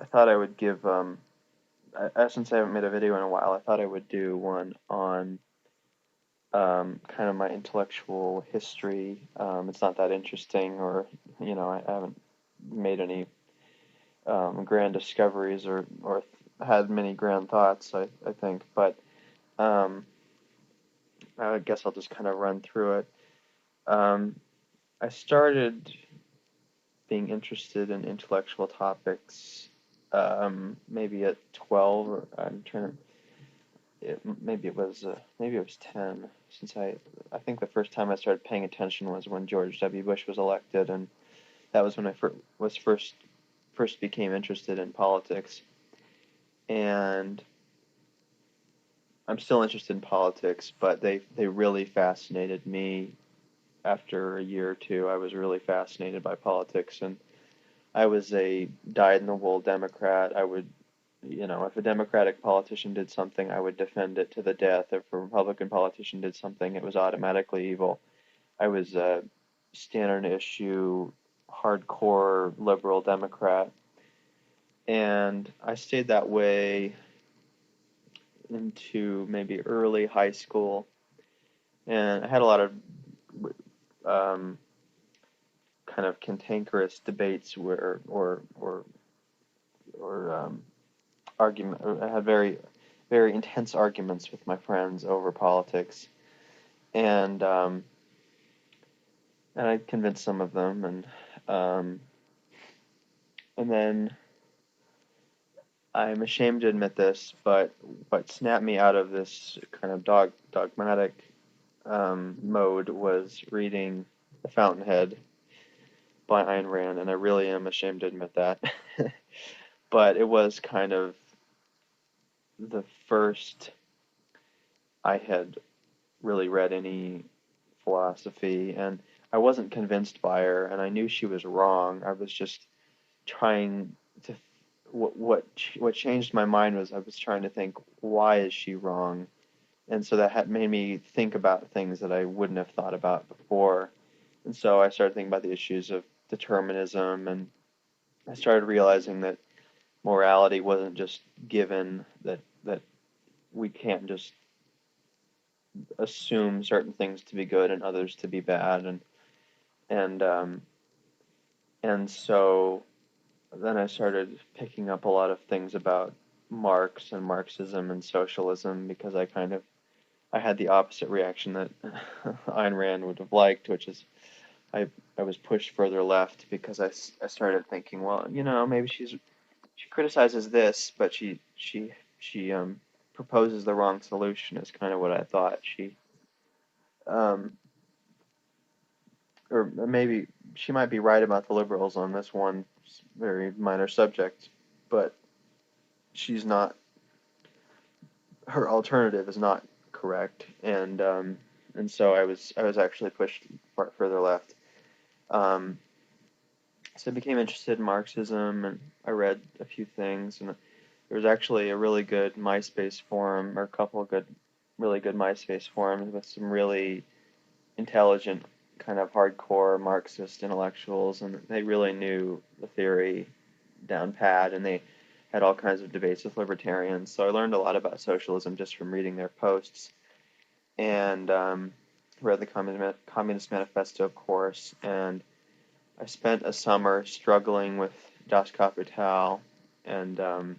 I thought I would give since I haven't made a video in a while, I thought I would do one on kind of my intellectual history. It's not that interesting, or I haven't made any grand discoveries or had many grand thoughts. I think, but um, I guess I'll just kind of run through it. Um, I started being interested in intellectual topics maybe at 12, or I'm trying to. Maybe it was 10. Since I think the first time I started paying attention was when George W. Bush was elected, and that was when I first became interested in politics. And I'm still interested in politics, but they really fascinated me. After a year or two, I was really fascinated by politics, and I was a dyed-in-the-wool Democrat. I would, if a Democratic politician did something, I would defend it to the death. If a Republican politician did something, it was automatically evil. I was a standard issue, hardcore liberal Democrat, and I stayed that way into maybe early high school, and I had a lot of um, kind of cantankerous debates where or argument. I had very intense arguments with my friends over politics, and I convinced some of them, um, and then I'm ashamed to admit this, but what snapped me out of this kind of dogmatic mode was reading The Fountainhead by Ayn Rand, and I really am ashamed to admit that. But it was kind of the first I had really read any philosophy, and I wasn't convinced by her, and I knew she was wrong. I was just trying to what changed my mind was I was trying to think, why is she wrong? And so that had made me think about things that I wouldn't have thought about before. And so I started thinking about the issues of determinism, and I started realizing that morality wasn't just given, that we can't just assume certain things to be good and others to be bad, and um, and so then I started picking up a lot of things about Marx and Marxism and socialism, because I had the opposite reaction that Ayn Rand would have liked, which is I was pushed further left, because I started thinking, well, maybe she criticizes this, but she proposes the wrong solution, is kind of what I thought. Um, or maybe she might be right about the liberals on this one very minor subject, but she's not. Her alternative is not correct, and so I was actually pushed far further left. Um, so I became interested in Marxism, and I read a few things, and there was actually a really good MySpace forum, or a couple of really good MySpace forums with some really intelligent, kind of hardcore Marxist intellectuals, and they really knew the theory down pat, and they had all kinds of debates with libertarians. So I learned a lot about socialism just from reading their posts, and read the Communist Manifesto, of course, and I spent a summer struggling with Das Kapital, and it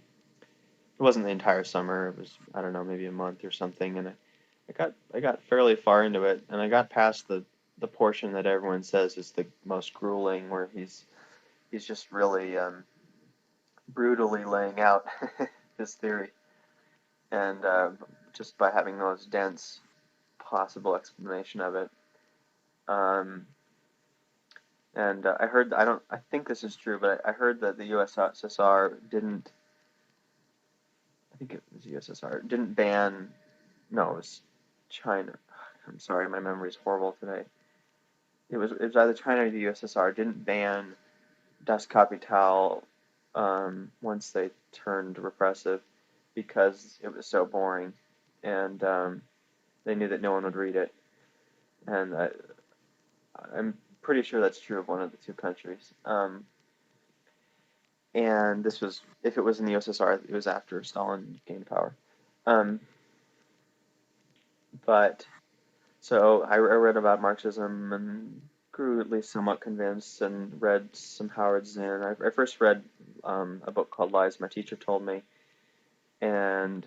wasn't the entire summer. It was, I don't know, maybe a month or something, and I got fairly far into it, and I got past the portion that everyone says is the most grueling, where he's just really brutally laying out his theory, and just by having the most dense possible explanation of it. Um, and I think this is true, but I heard that the USSR didn't, I think it was the USSR, didn't ban, no, it was China. I'm sorry, my memory is horrible today. It was either China or the USSR didn't ban Das Kapital once they turned repressive, because it was so boring, and they knew that no one would read it. And I'm pretty sure that's true of one of the two countries. And this was, if it was in the USSR, it was after Stalin gained power. Um, but so I read about Marxism and grew at least somewhat convinced, and read some Howard Zinn. I first read a book called Lies My Teacher Told Me, and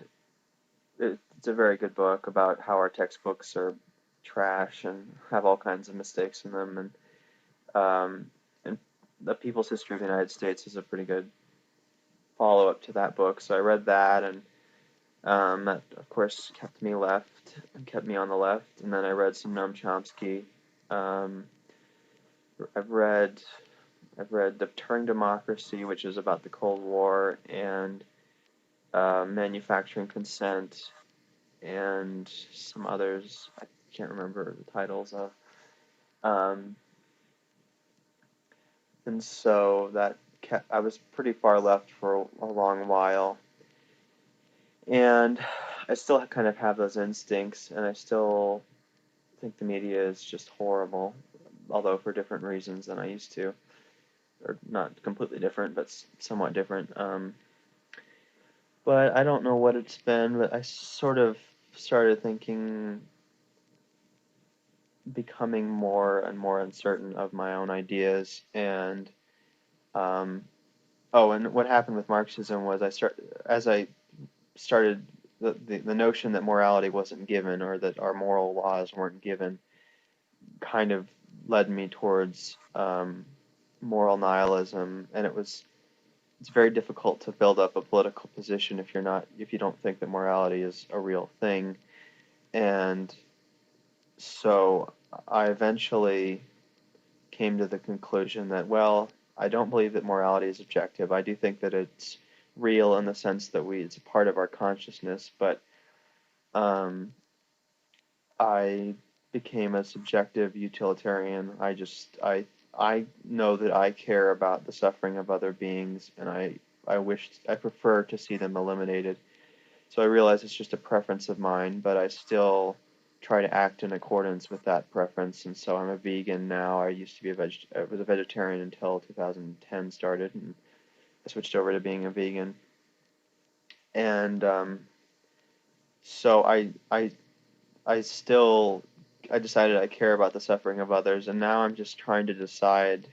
it's a very good book about how our textbooks are trash and have all kinds of mistakes in them, and the People's History of the United States is a pretty good follow up to that book. So I read that, and that of course kept me left and kept me on the left. And then I read some Noam Chomsky. Um, I've read The Turing Democracy, which is about the Cold War, and Manufacturing Consent, and some others I can't remember the titles of. Um, and so that I was pretty far left for a long while, and I still kind of have those instincts, and I still think the media is just horrible, although for different reasons than I used to, or not completely different, but somewhat different. But I don't know what it's been, but I sort of started thinking, becoming more and more uncertain of my own ideas, and um, oh, and what happened with Marxism was as I started the notion that morality wasn't given, or that our moral laws weren't given, kind of led me towards moral nihilism, and it's very difficult to build up a political position if you don't think that morality is a real thing. And so I eventually came to the conclusion that, well, I don't believe that morality is objective. I do think that it's real in the sense that it's a part of our consciousness, but um, I became a subjective utilitarian. I know that I care about the suffering of other beings, and I prefer to see them eliminated. So I realize it's just a preference of mine, but I still try to act in accordance with that preference. And so I'm a vegan now. I used to be I was a vegetarian until 2010 started, and I switched over to being a vegan. And so I still I decided I care about the suffering of others, and now I'm just trying to decide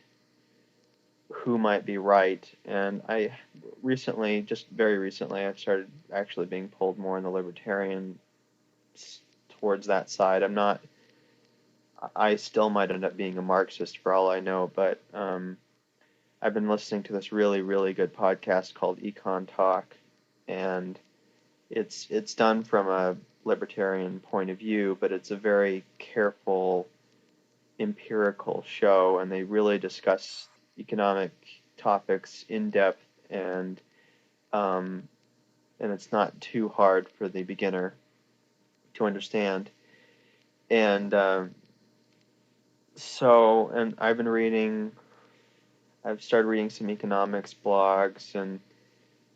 who might be right. And I recently, just very recently, I've started actually being pulled more in the libertarian towards that side. I still might end up being a Marxist for all I know, but I've been listening to this really, really good podcast called EconTalk, and it's done from a libertarian point of view, but it's a very careful, empirical show, and they really discuss economic topics in depth, um, and it's not too hard for the beginner to understand. And and I've started reading some economics blogs, and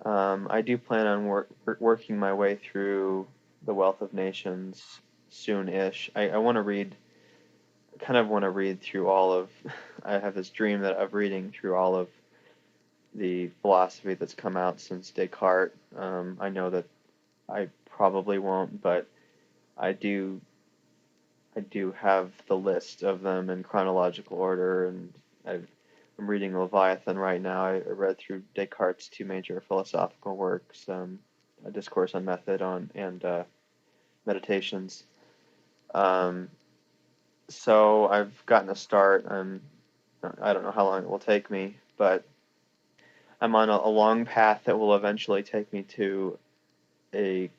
I do plan on working my way through The Wealth of Nations soon-ish. I want to kind of want to read through all of, I have this dream of reading through all of the philosophy that's come out since Descartes. I know that I probably won't, but I do I do have the list of them in chronological order, and I'm reading Leviathan right now. I read through Descartes' two major philosophical works, A Discourse on Method and Meditations. Um, so I've gotten a start. I don't know how long it will take me, but I'm on a long path that will eventually take me to a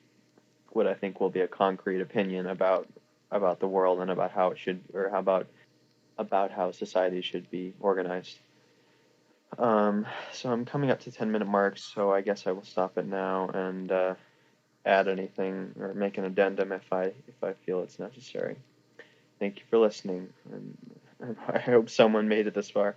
what I think will be a concrete opinion about the world, and about how it should, or how about how society should be organized. So I'm coming up to 10-minute marks, so I guess I will stop it now and add anything or make an addendum if I feel it's necessary. Thank you for listening, and I hope someone made it this far.